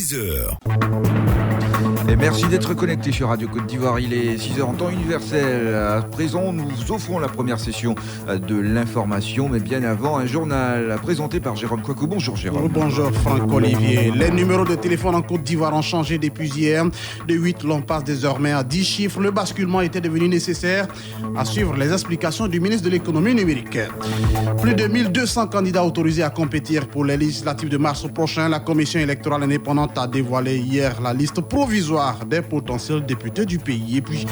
6h. Et merci d'être connecté sur Radio Côte d'Ivoire. Il est 6h en temps universel. À présent, nous offrons la première session de l'information, mais bien avant, un journal présenté par Jérôme Kouakou. Bonjour Jérôme. Bonjour Franck-Olivier. Les numéros de téléphone en Côte d'Ivoire ont changé depuis hier. De 8, l'on passe désormais à 10 chiffres. Le basculement était devenu nécessaire. À suivre les explications du ministre de l'économie numérique. Plus de 1200 candidats autorisés à compétir pour les législatives de mars prochain. La commission électorale indépendante a dévoilé hier la liste provisoire des potentiels députés du pays. Et puis,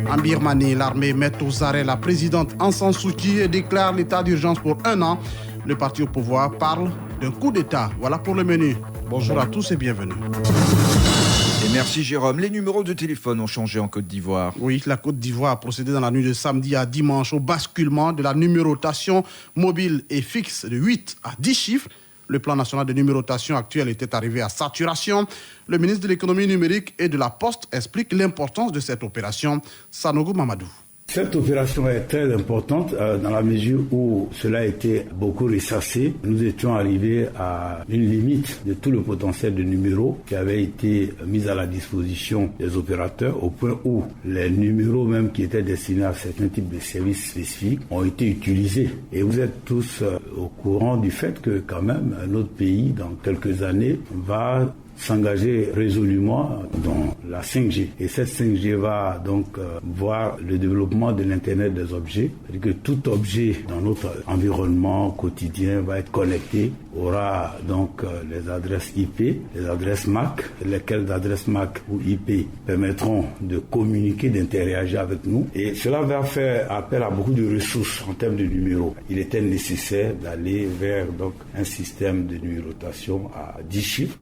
en Birmanie, l'armée met aux arrêts la présidente Aung San Suu Kyi et déclare l'état d'urgence pour 1 an. Le parti au pouvoir parle d'un coup d'État. Voilà pour le menu. Bonjour à tous et bienvenue. Et merci Jérôme. Les numéros de téléphone ont changé en Côte d'Ivoire. Oui, la Côte d'Ivoire a procédé dans la nuit de samedi à dimanche au basculement de la numérotation mobile et fixe de 8 à 10 chiffres. Le plan national de numérotation actuel était arrivé à saturation. Le ministre de l'économie numérique et de la Poste explique l'importance de cette opération. Sanogo Mamadou. Cette opération est très importante dans la mesure où cela a été beaucoup ressassé. Nous étions arrivés à une limite de tout le potentiel de numéros qui avait été mis à la disposition des opérateurs au point où les numéros même qui étaient destinés à certains types de services spécifiques ont été utilisés. Et vous êtes tous au courant du fait que quand même notre pays dans quelques années va s'engager résolument dans la 5G. Et cette 5G va donc voir le développement de l'Internet des objets. C'est-à-dire que tout objet dans notre environnement quotidien va être connecté, aura donc les adresses IP, les adresses MAC, lesquelles adresses MAC ou IP permettront de communiquer, d'interagir avec nous. Et cela va faire appel à beaucoup de ressources en termes de numéros. Il était nécessaire d'aller vers donc un système de numérotation à 10 chiffres.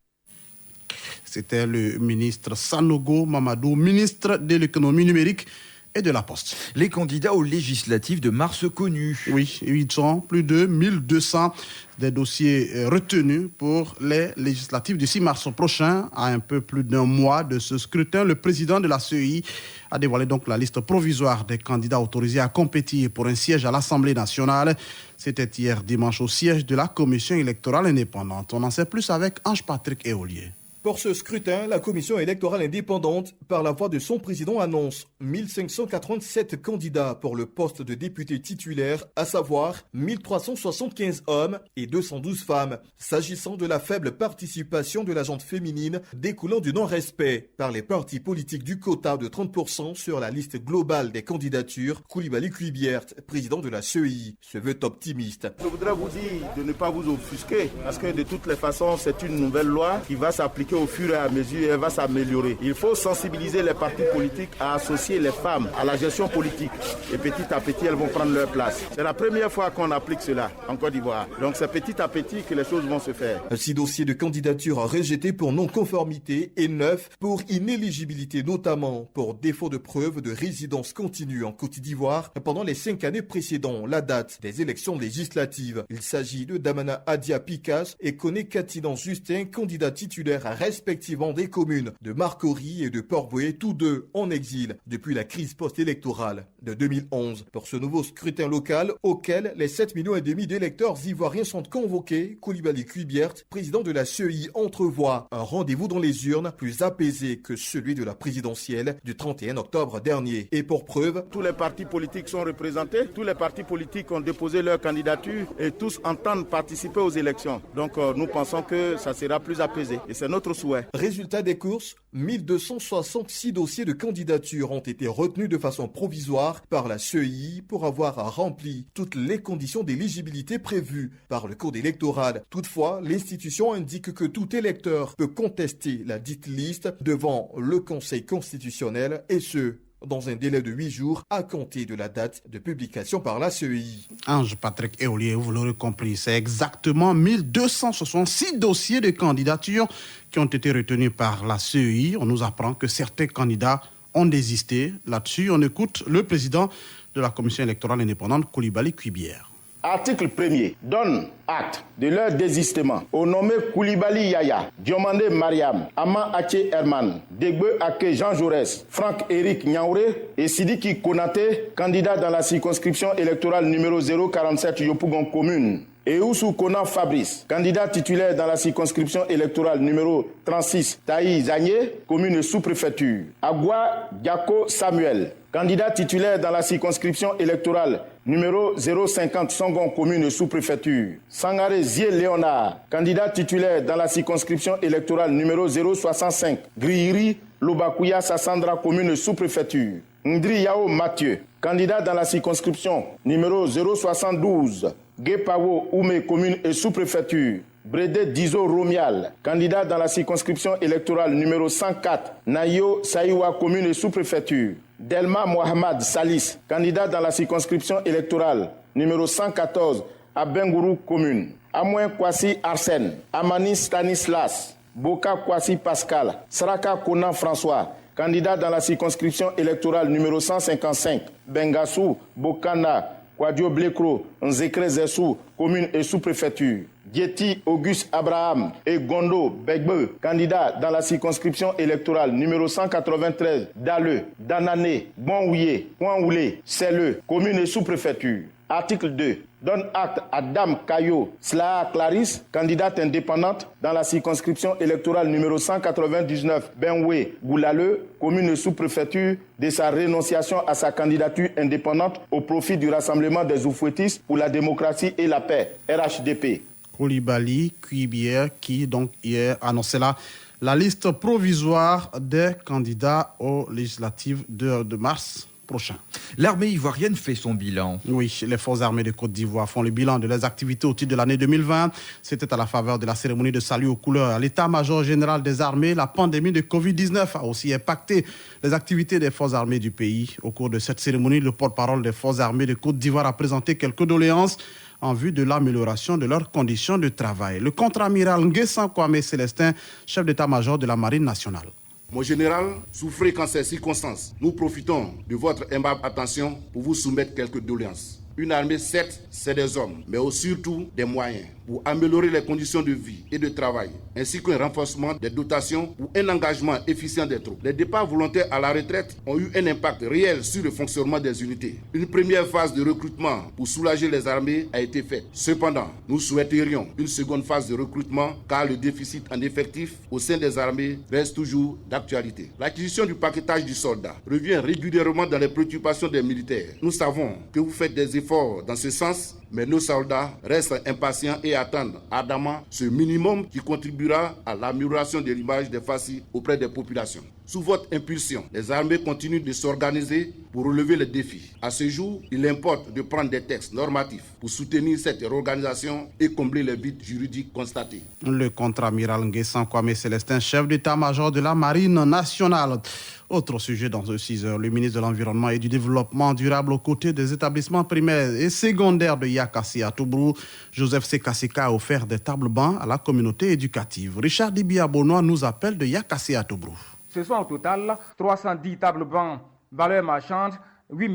C'était le ministre Sanogo Mamadou, ministre de l'économie numérique et de la Poste. Les candidats aux législatives de mars connus. Oui, ils sont plus de 1200 des dossiers retenus pour les législatives du 6 mars prochain. À un peu plus d'un mois de ce scrutin, le président de la CEI a dévoilé donc la liste provisoire des candidats autorisés à compétir pour un siège à l'Assemblée nationale. C'était hier dimanche au siège de la commission électorale indépendante. On en sait plus avec Ange-Patrick Éolier. Pour ce scrutin, la commission électorale indépendante, par la voix de son président, annonce 1587 candidats pour le poste de député titulaire, à savoir 1375 hommes et 212 femmes. S'agissant de la faible participation de la gente féminine découlant du non-respect par les partis politiques du quota de 30% sur la liste globale des candidatures, Coulibaly Kuibiert, président de la CEI, se veut optimiste. Je voudrais vous dire de ne pas vous offusquer, parce que de toutes les façons, c'est une nouvelle loi qui va s'appliquer au fur et à mesure, elle va s'améliorer. Il faut sensibiliser les partis politiques à associer les femmes à la gestion politique. Et petit à petit, elles vont prendre leur place. C'est la première fois qu'on applique cela en Côte d'Ivoire. Donc c'est petit à petit que les choses vont se faire. 6 dossiers de candidature rejetés pour non-conformité et 9 pour inéligibilité, notamment pour défaut de preuve de résidence continue en Côte d'Ivoire pendant les 5 années précédant la date des élections législatives. Il s'agit de Damana Adia Pikas et Koné Katinan Justin, candidat titulaire à respectivement des communes de Marcory et de Port-Boué, tous deux en exil depuis la crise post-électorale de 2011. Pour ce nouveau scrutin local auquel les 7,5 millions d'électeurs ivoiriens sont convoqués, Coulibaly Kuibiert, président de la CEI, entrevoit un rendez-vous dans les urnes plus apaisé que celui de la présidentielle du 31 octobre dernier. Et pour preuve, tous les partis politiques sont représentés, tous les partis politiques ont déposé leur candidature et tous entendent participer aux élections. Donc nous pensons que ça sera plus apaisé et c'est notre souhait. Résultat des courses, 1266 dossiers de candidature ont été retenus de façon provisoire par la CEI pour avoir rempli toutes les conditions d'éligibilité prévues par le code électoral. Toutefois, l'institution indique que tout électeur peut contester la dite liste devant le Conseil constitutionnel et ce, dans un délai de 8 jours à compter de la date de publication par la CEI. Ange-Patrick Éolier, vous l'aurez compris, c'est exactement 1266 dossiers de candidature qui ont été retenus par la CEI. On nous apprend que certains candidats ont désisté. Là-dessus, on écoute le président de la commission électorale indépendante, Coulibaly Kuibiert. Article 1er. Donne acte de leur désistement aux nommés Koulibaly Yaya, Diomandé Mariam, Ama Ache Herman, Degbe Ake Jean Jaurès, Franck-Éric Niaouré et Sidiki Konaté, candidat dans la circonscription électorale numéro 047 Yopougon commune. Et Oussou Konan Fabrice, candidat titulaire dans la circonscription électorale numéro 36 Taï Zagné, commune sous-préfecture. Agua Diako Samuel, candidat titulaire dans la circonscription électorale numéro 050 Songon, commune sous-préfecture. Sangaré Zie Léonard, candidat titulaire dans la circonscription électorale numéro 065 Griri Lobakouya Sassandra, commune sous-préfecture. Ndri Yao Mathieu, candidat dans la circonscription numéro 072 Guépawo Oumé, commune et sous-préfecture. Brédé Dizo Romial, candidat dans la circonscription électorale numéro 104 Nayo Saïwa, commune et sous-préfecture. Delma Mohamed Salis, candidat dans la circonscription électorale numéro 114 à Bengourou, commune. Amouen Kwasi Arsène, Amani Stanislas, Boka Kwasi Pascal, Saraka Konan François, candidat dans la circonscription électorale numéro 155 Bengassou, Bokana, Kwadio Blekro, Nzekre Zessou, commune et sous-préfecture. Dieti Auguste Abraham et Gondo Begbe, candidat dans la circonscription électorale numéro 193 Dale, Danané, Bonouye, Ouanoulé, Selle, commune et sous-préfecture. Article 2. Donne acte à Dame Kayo Slaa Clarisse, candidate indépendante dans la circonscription électorale numéro 199 Benoué Goulale, commune et sous-préfecture, de sa rénonciation à sa candidature indépendante au profit du Rassemblement des Oufouettistes pour la démocratie et la paix, RHDP. Koulibaly Kuibier qui donc hier annonçait la liste provisoire des candidats aux législatives de mars prochain. L'armée ivoirienne fait son bilan. Oui, les forces armées de Côte d'Ivoire font le bilan de leurs activités au titre de l'année 2020. C'était à la faveur de la cérémonie de salut aux couleurs à l'état-major général des armées. La pandémie de Covid-19 a aussi impacté les activités des forces armées du pays. Au cours de cette cérémonie, le porte-parole des forces armées de Côte d'Ivoire a présenté quelques doléances en vue de l'amélioration de leurs conditions de travail. Le contre-amiral Nguessan Kwame Célestin, chef d'état-major de la Marine nationale. Mon général, souffrez qu'en ces circonstances, nous profitons de votre aimable attention pour vous soumettre quelques doléances. Une armée, certes, c'est des hommes, mais aussi surtout des moyens pour améliorer les conditions de vie et de travail, ainsi qu'un renforcement des dotations pour un engagement efficient des troupes. Les départs volontaires à la retraite ont eu un impact réel sur le fonctionnement des unités. Une première phase de recrutement pour soulager les armées a été faite. Cependant, nous souhaiterions une seconde phase de recrutement car le déficit en effectifs au sein des armées reste toujours d'actualité. L'acquisition du paquetage du soldat revient régulièrement dans les préoccupations des militaires. Nous savons que vous faites des efforts dans ce sens, mais nos soldats restent impatients et attendent ardemment ce minimum qui contribuera à l'amélioration de l'image des FACI auprès des populations. Sous votre impulsion, les armées continuent de s'organiser pour relever les défis. À ce jour, il importe de prendre des textes normatifs pour soutenir cette réorganisation et combler les vides juridiques constatés. Le contre-amiral Nguessan Kwame Célestin, chef d'état-major de la Marine nationale. Autre sujet dans ce 6 heures, le ministre de l'Environnement et du Développement durable aux côtés des établissements primaires et secondaires de Yakassi à Toubrou, Joseph Sekasika a offert des tables bancs à la communauté éducative. Richard Dibiabonois nous appelle de Yakassi à Toubrou. Ce sont au total 310 tables bancs, valeur marchande 8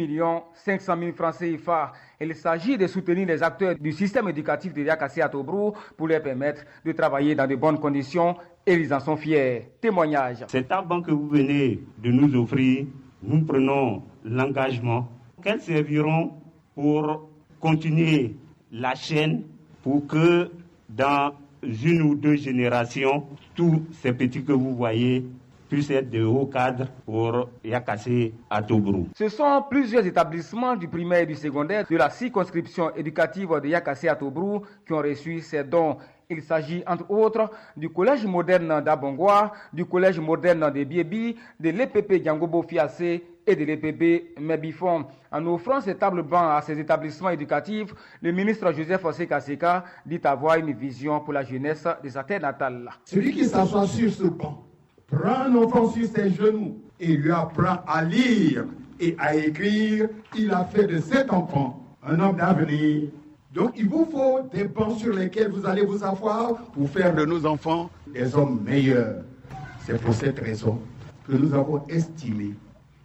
500 000 francs CFA. Il s'agit de soutenir les acteurs du système éducatif de Yakassi à Toubrou pour leur permettre de travailler dans de bonnes conditions et ils en sont fiers. Témoignage. Ces tables bancs que vous venez de nous offrir, nous prenons l'engagement qu'elles serviront pour continuer la chaîne pour que dans une ou deux générations, tous ces petits que vous voyez puissent être de hauts cadres pour Yakassi à Toubrou. Ce sont plusieurs établissements du primaire et du secondaire de la circonscription éducative de Yakassi à Toubrou qui ont reçu ces dons. Il s'agit entre autres du collège moderne d'Abongwa, du collège moderne de Biebi, de l'EPP Djangobo Fiassé et de l'EPP Mebifon. En offrant ces tables bancs à ces établissements éducatifs, le ministre Joseph Sekasika dit avoir une vision pour la jeunesse de sa terre natale. Celui qui s'assoit sur ce banc prend un enfant sur ses genoux et lui apprend à lire et à écrire. Il a fait de cet enfant un homme d'avenir. Donc il vous faut des bancs sur lesquels vous allez vous asseoir pour faire de nos enfants des hommes meilleurs. C'est pour cette raison que nous avons estimé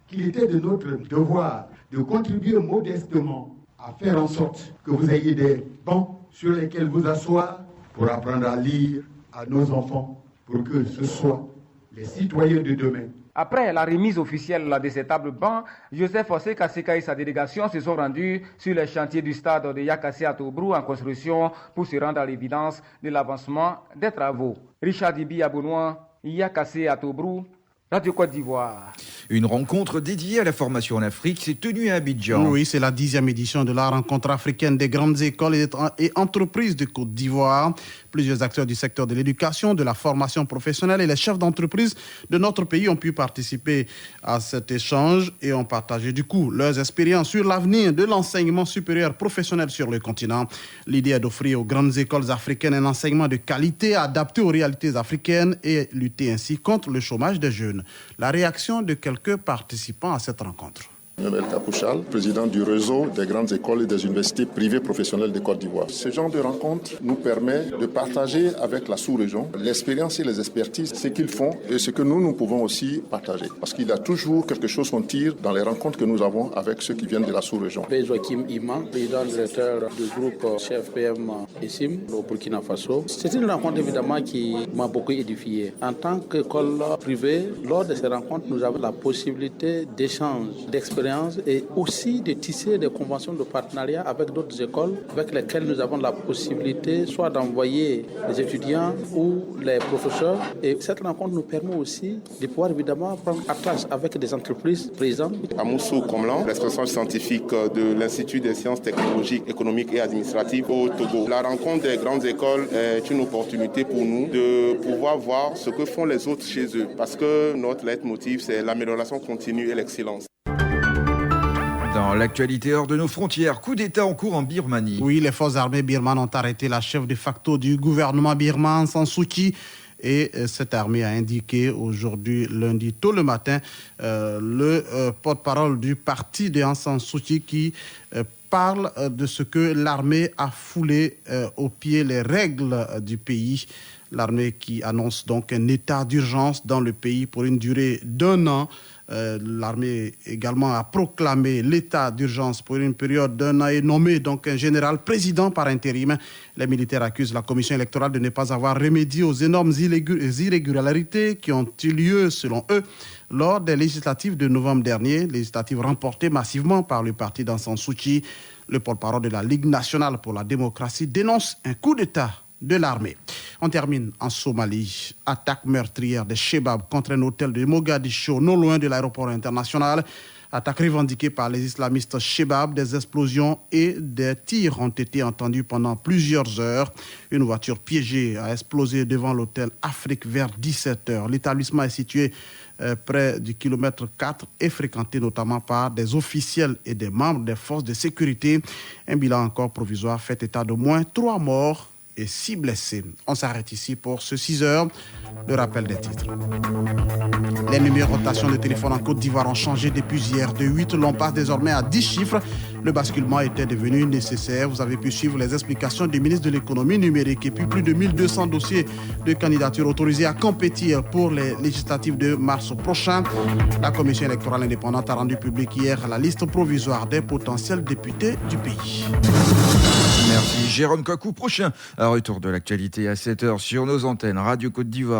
qu'il était de notre devoir de contribuer modestement à faire en sorte que vous ayez des bancs sur lesquels vous asseoir pour apprendre à lire à nos enfants, pour que ce soient les citoyens de demain. Après la remise officielle de ces tables bancs, Joseph Oseka Seka et sa délégation se sont rendus sur les chantiers du stade de Yakassé à Tobrou en construction pour se rendre à l'évidence de l'avancement des travaux. Richard Dibi Abounois, Yakassé à Tobrou, Radio Côte d'Ivoire. Une rencontre dédiée à la formation en Afrique s'est tenue à Abidjan. Oui, c'est la 10e édition de la rencontre africaine des grandes écoles et entreprises de Côte d'Ivoire. Plusieurs acteurs du secteur de l'éducation, de la formation professionnelle et les chefs d'entreprise de notre pays ont pu participer à cet échange et ont partagé du coup leurs expériences sur l'avenir de l'enseignement supérieur professionnel sur le continent. L'idée est d'offrir aux grandes écoles africaines un enseignement de qualité adapté aux réalités africaines et lutter ainsi contre le chômage des jeunes. La réaction de quelques participants à cette rencontre. Emel Kapouchal, président du réseau des grandes écoles et des universités privées professionnelles de Côte d'Ivoire. Ce genre de rencontre nous permet de partager avec la sous-région l'expérience et les expertises, ce qu'ils font et ce que nous pouvons aussi partager. Parce qu'il y a toujours quelque chose qu'on tire dans les rencontres que nous avons avec ceux qui viennent de la sous-région. Joachim Ima, président directeur du groupe CFPM ESIM au Burkina Faso. C'est une rencontre évidemment qui m'a beaucoup édifié. En tant qu'école privée, lors de ces rencontres, nous avons la possibilité d'échange, d'expérience et aussi de tisser des conventions de partenariat avec d'autres écoles avec lesquelles nous avons la possibilité soit d'envoyer les étudiants ou les professeurs. Et cette rencontre nous permet aussi de pouvoir évidemment prendre attache avec des entreprises présentes. Amoussou Komlan, responsable scientifique de l'Institut des sciences technologiques, économiques et administratives au Togo. La rencontre des grandes écoles est une opportunité pour nous de pouvoir voir ce que font les autres chez eux parce que notre leitmotiv, c'est l'amélioration continue et l'excellence. Dans l'actualité hors de nos frontières, coup d'État en cours en Birmanie. Oui, les forces armées birmanes ont arrêté la chef de facto du gouvernement birman, Aung San Suu Kyi. Et cette armée a indiqué aujourd'hui, lundi, tôt le matin, le porte-parole du parti de Aung San Suu Kyi qui parle de ce que l'armée a foulé aux pieds les règles du pays. L'armée qui annonce donc un état d'urgence dans le pays pour une durée d'1 an. L'armée également a proclamé l'état d'urgence pour une période d'1 an et nommé donc un général président par intérim. Les militaires accusent la commission électorale de ne pas avoir remédié aux énormes irrégularités qui ont eu lieu, selon eux, lors des législatives de novembre dernier, législatives remportées massivement par le parti d'Aung San Suu Kyi. Le porte-parole de la Ligue nationale pour la démocratie dénonce un coup d'État de l'armée. On termine en Somalie. Attaque meurtrière des Chebab contre un hôtel de Mogadiscio, non loin de l'aéroport international. Attaque revendiquée par les islamistes Chebab. Des explosions et des tirs ont été entendus pendant plusieurs heures. Une voiture piégée a explosé devant l'hôtel Afrique vers 17h. L'établissement est situé près du kilomètre 4 et fréquenté notamment par des officiels et des membres des forces de sécurité. Un bilan encore provisoire fait état d'au moins 3 morts et 6 blessés. On s'arrête ici pour ce 6 heures. Le rappel des titres. Les numérotations de téléphone en Côte d'Ivoire ont changé depuis hier. De 8, l'on passe désormais à 10 chiffres. Le basculement était devenu nécessaire. Vous avez pu suivre les explications du ministre de l'économie numérique. Et puis plus de 1200 dossiers de candidature autorisés à compétir pour les législatives de mars prochain. La commission électorale indépendante a rendu publique hier la liste provisoire des potentiels députés du pays. Merci Jérôme Kakou. Prochain retour de l'actualité à 7h sur nos antennes Radio Côte d'Ivoire.